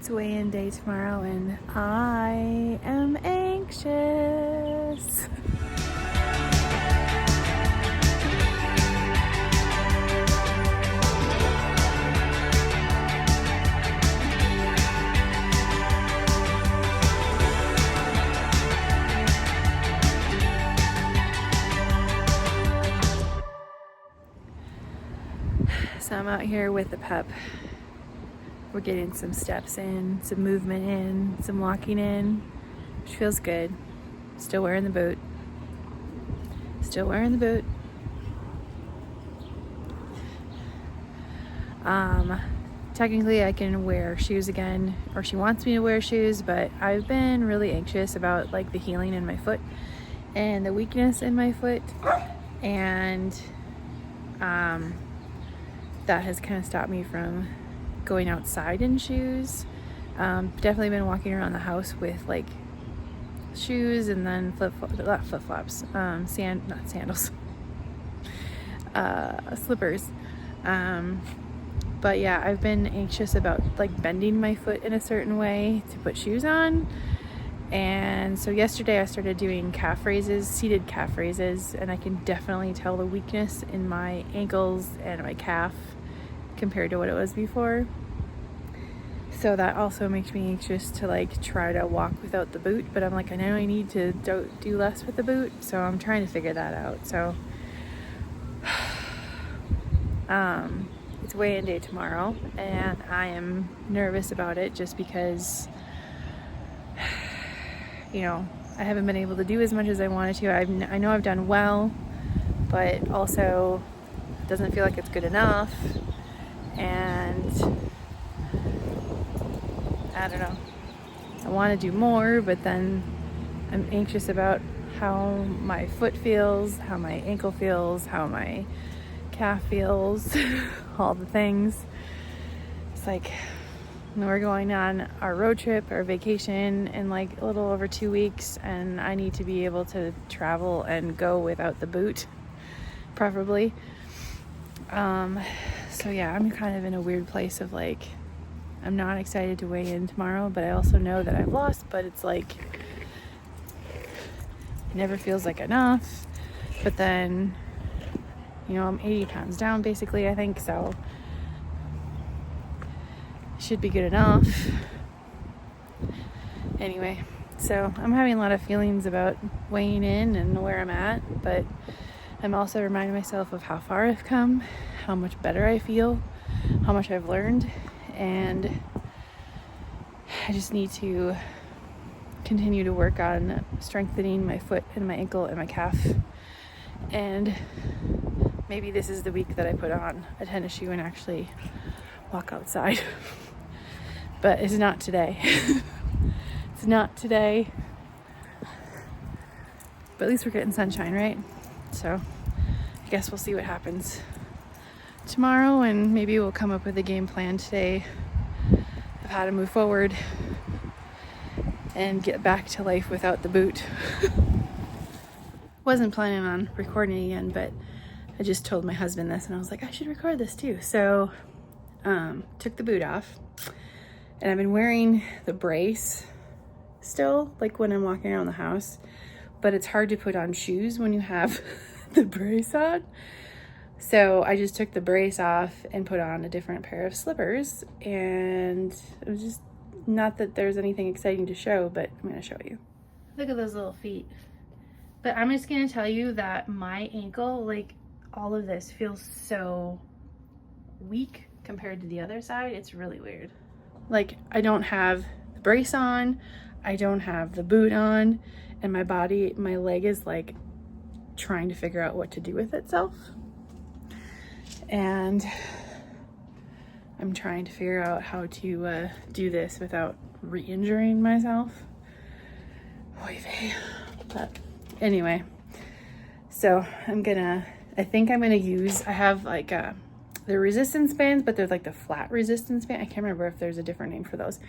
It's weigh-in day tomorrow and I am anxious. So I'm out here with the pup. We're getting some steps in, some movement in, some walking in, which feels good. Still wearing the boot. Still wearing the boot. Technically I can wear shoes again, or she wants me to wear shoes, but I've been really anxious about like the healing in my foot and the weakness in my foot, and that has kind of stopped me from going outside in shoes. Definitely been walking around the house with like shoes and then flip-flops, not sandals, slippers. But yeah, I've been anxious about like bending my foot in a certain way to put shoes on. And so yesterday I started doing calf raises, seated calf raises, and I can definitely tell the weakness in my ankles and my calf compared to what it was before. So that also makes me anxious to like try to walk without the boot, but I'm like, I know I need to do less with the boot, so I'm trying to figure that out. So it's weigh-in day tomorrow and I am nervous about it just because, you know, I haven't been able to do as much as I wanted to. I know I've done well, but also it doesn't feel like it's good enough. And I don't know, I want to do more, but then I'm anxious about how my foot feels, how my ankle feels, how my calf feels, all the things. It's like, we're going on our road trip, our vacation in like a little over 2 weeks, and I need to be able to travel and go without the boot, preferably. So yeah, I'm kind of in a weird place of like, I'm not excited to weigh in tomorrow, but I also know that I've lost, but it's like, it never feels like enough. But then, you know, I'm 80 pounds down basically, I think, so it should be good enough. Anyway, so I'm having a lot of feelings about weighing in and where I'm at, but I'm also reminding myself of how far I've come, how much better I feel, how much I've learned, and I just need to continue to work on strengthening my foot and my ankle and my calf. And maybe this is the week that I put on a tennis shoe and actually walk outside. But it's not today. It's not today. But at least we're getting sunshine, right? So I guess we'll see what happens tomorrow, and maybe we'll come up with a game plan today of how to move forward and get back to life without the boot. Wasn't planning on recording again, but I just told my husband this and I was like, I should record this too. So took the boot off, and I've been wearing the brace still, like when I'm walking around the house, but it's hard to put on shoes when you have the brace on. So I just took the brace off and put on a different pair of slippers, and it was just, not that there's anything exciting to show, but I'm gonna show you. Look at those little feet. But I'm just gonna tell you that my ankle, like all of this feels so weak compared to the other side. It's really weird. Like I don't have the brace on, I don't have the boot on, and my leg is like trying to figure out what to do with itself. And I'm trying to figure out how to do this without re-injuring myself. Oy vey. But anyway, so I think I'm gonna use, I have like the resistance bands, but they're like the flat resistance band. I can't remember if there's a different name for those.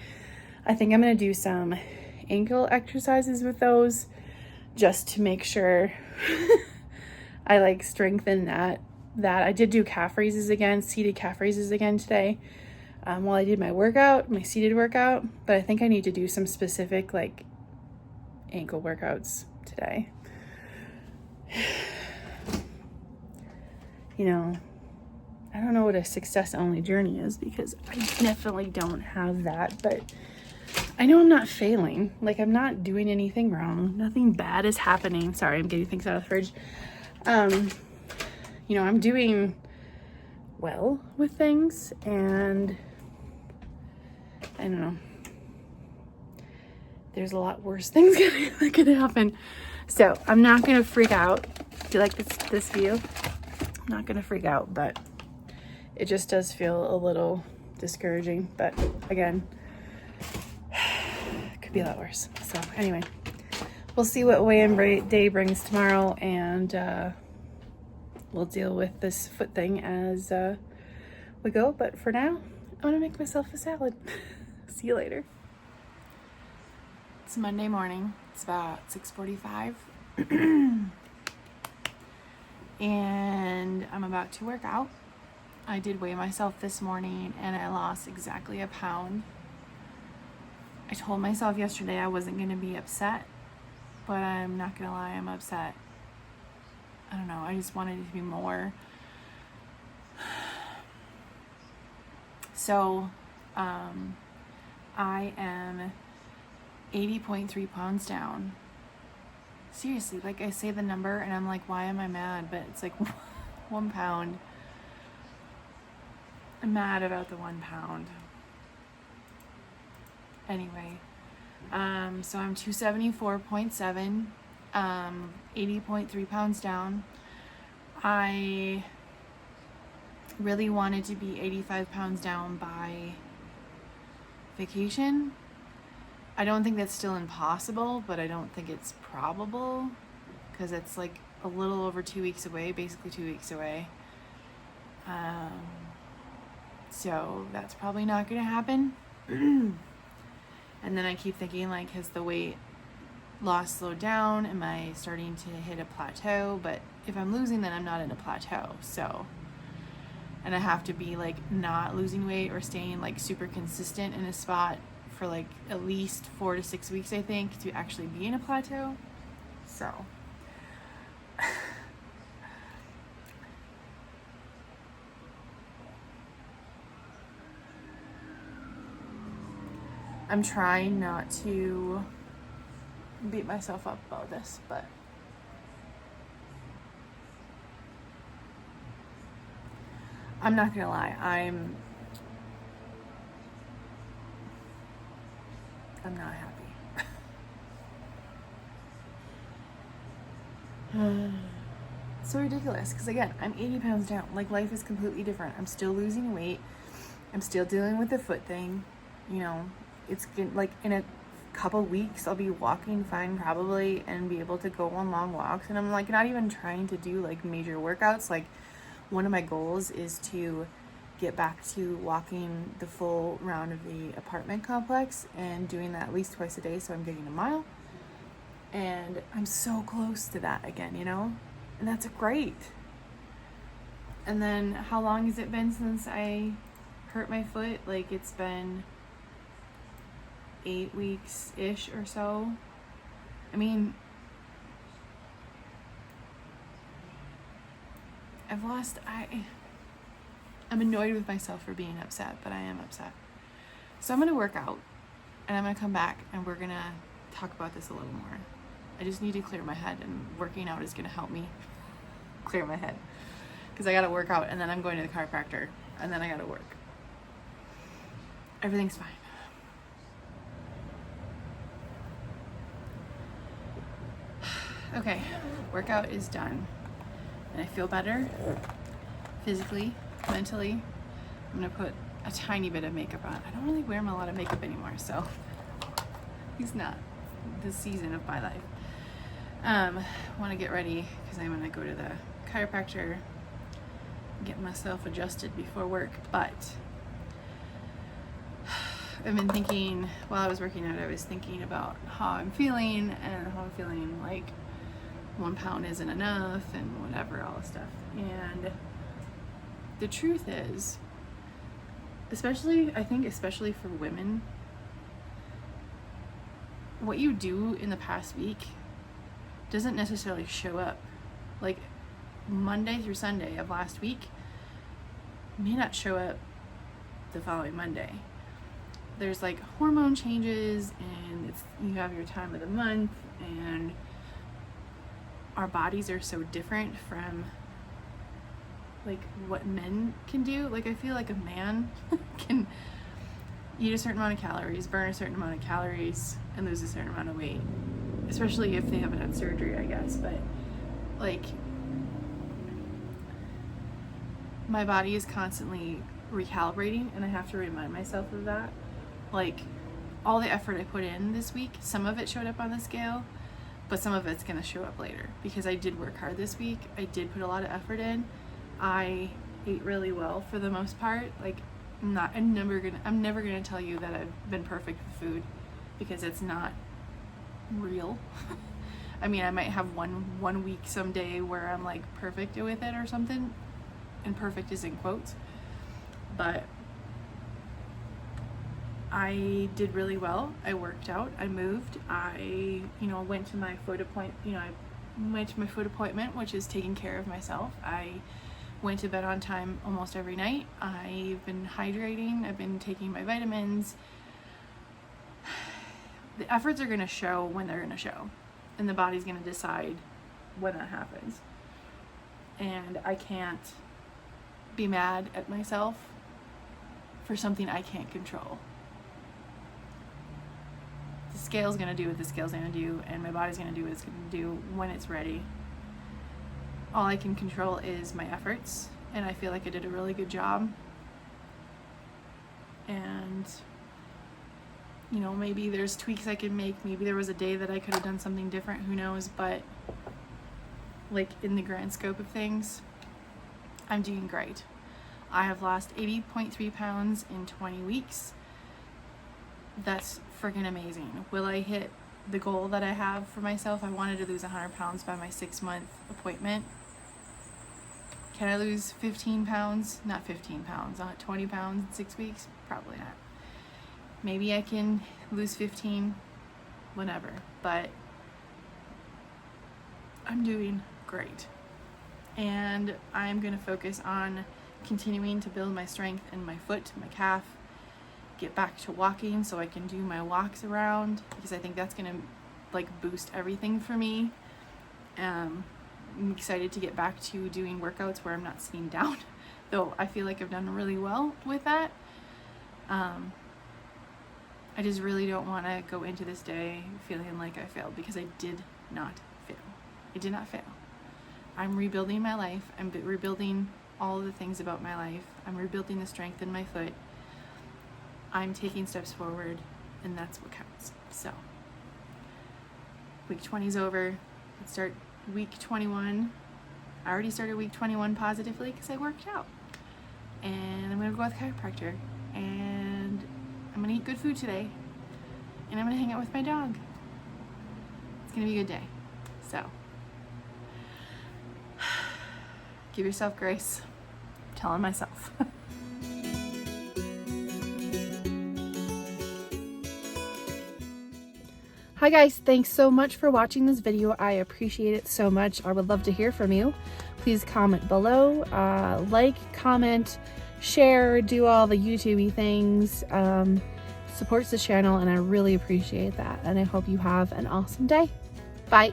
I think I'm gonna do some ankle exercises with those just to make sure I like strengthen that. I did do calf raises again, seated calf raises again today. while I did my workout, my seated workout, but I think I need to do some specific like ankle workouts today. You know, I don't know what a success only journey is, because I definitely don't have that, but I know I'm not failing. Like, I'm not doing anything wrong. Nothing bad is happening. Sorry, I'm getting things out of the fridge. You know, I'm doing well with things, and I don't know. There's a lot worse things that could happen. So I'm not gonna freak out. Do you like this view? I'm not gonna freak out, but it just does feel a little discouraging. But again, it could be a lot worse. So anyway, we'll see what weigh-in day brings tomorrow, and we'll deal with this foot thing as we go. But for now, I'm gonna make myself a salad. See you later. It's Monday morning. It's about 6:45. And I'm about to work out. I did weigh myself this morning and I lost exactly a pound. I told myself yesterday I wasn't going to be upset, but I'm not going to lie, I'm upset. I don't know, I just wanted it to be more. So, I am 80.3 pounds down. Seriously, like, I say the number and I'm like, why am I mad? But it's like 1 pound. I'm mad about the 1 pound. Anyway, so I'm 274.7, 80.3 pounds down. I really wanted to be 85 pounds down by vacation. I don't think that's still impossible, but I don't think it's probable, because it's like a little over 2 weeks away, basically 2 weeks away. So that's probably not going to happen. And then I keep thinking, like, has the weight loss slowed down? Am I starting to hit a plateau? But if I'm losing, then I'm not in a plateau. So, and I have to be like not losing weight or staying like super consistent in a spot for like at least 4 to 6 weeks, I think, to actually be in a plateau. So I'm trying not to beat myself up about this, but I'm not gonna lie, I'm not happy. It's so ridiculous, because again, I'm 80 pounds down. Like, life is completely different. I'm still losing weight. I'm still dealing with the foot thing. You know, it's like in a couple weeks I'll be walking fine probably and be able to go on long walks, and I'm like not even trying to do like major workouts. Like, one of my goals is to get back to walking the full round of the apartment complex and doing that at least twice a day, so I'm getting a mile, and I'm so close to that again, you know, and that's great. And then how long has it been since I hurt my foot? Like, it's been 8 weeks ish or so. I mean, I'm annoyed with myself for being upset, but I am upset. So I'm gonna work out and I'm gonna come back and we're gonna talk about this a little more. I just need to clear my head, and working out is gonna help me clear my head, because I gotta work out and then I'm going to the chiropractor and then I gotta work. Everything's fine. Okay, workout is done and I feel better physically, mentally. I'm gonna put a tiny bit of makeup on. I don't really wear a lot of makeup anymore, so it's not the season of my life. Want to get ready because I'm gonna go to the chiropractor, get myself adjusted before work. But I've been thinking, while I was working out, I was thinking about how I'm feeling and how I'm feeling like 1 pound isn't enough and whatever, all this stuff. And the truth is, I think especially for women, what you do in the past week doesn't necessarily show up. Like Monday through Sunday of last week may not show up the following Monday. There's like hormone changes, and you have your time of the month, and our bodies are so different from like what men can do. Like I feel like a man can eat a certain amount of calories, burn a certain amount of calories, and lose a certain amount of weight, especially if they haven't had surgery, I guess. But like my body is constantly recalibrating, and I have to remind myself of that. Like all the effort I put in this week, some of it showed up on the scale, but some of it's gonna show up later because I did work hard this week. I did put a lot of effort in. I ate really well for the most part. Like I'm never gonna tell you that I've been perfect with food, because it's not real. I mean, I might have one week someday where I'm like perfect with it or something, and perfect is in quotes, but I did really well. I worked out, I moved, I went to my foot appointment, which is taking care of myself. I went to bed on time almost every night. I've been hydrating, I've been taking my vitamins. The efforts are going to show when they're going to show, and the body's going to decide when that happens. And I can't be mad at myself for something I can't control. The scale's going to do what the scale's going to do, and my body's going to do what it's going to do when it's ready. All I can control is my efforts, and I feel like I did a really good job. And maybe there's tweaks I can make. Maybe there was a day that I could have done something different, who knows, but like in the grand scope of things, I'm doing great. I have lost 80.3 pounds in 20 weeks. That's freaking amazing. Will I hit the goal that I have for myself? I wanted to lose 100 pounds by my 6-month appointment. Can I lose 15 pounds? Not 15 pounds, 20 pounds in 6 weeks? Probably not. Maybe I can lose 15, whenever, but I'm doing great. And I'm going to focus on continuing to build my strength in my foot, my calf, get back to walking so I can do my walks around, because I think that's going to like boost everything for me. I'm excited to get back to doing workouts where I'm not sitting down, though I feel like I've done really well with that. I just really don't want to go into this day feeling like I failed, because I did not fail. I did not fail. I'm rebuilding my life. I'm rebuilding all the things about my life. I'm rebuilding the strength in my foot. I'm taking steps forward, and that's what counts. So, week 20 is over. Let's start week 21. I already started week 21 positively because I worked out. And I'm going to go with the chiropractor. And I'm going to eat good food today. And I'm going to hang out with my dog. It's going to be a good day. So, give yourself grace. I'm telling myself. Hi guys, thanks so much for watching this video. I appreciate it so much. I would love to hear from you. Please comment below, like, comment, share, do all the YouTube-y things. Supports the channel, and I really appreciate that. And I hope you have an awesome day. Bye.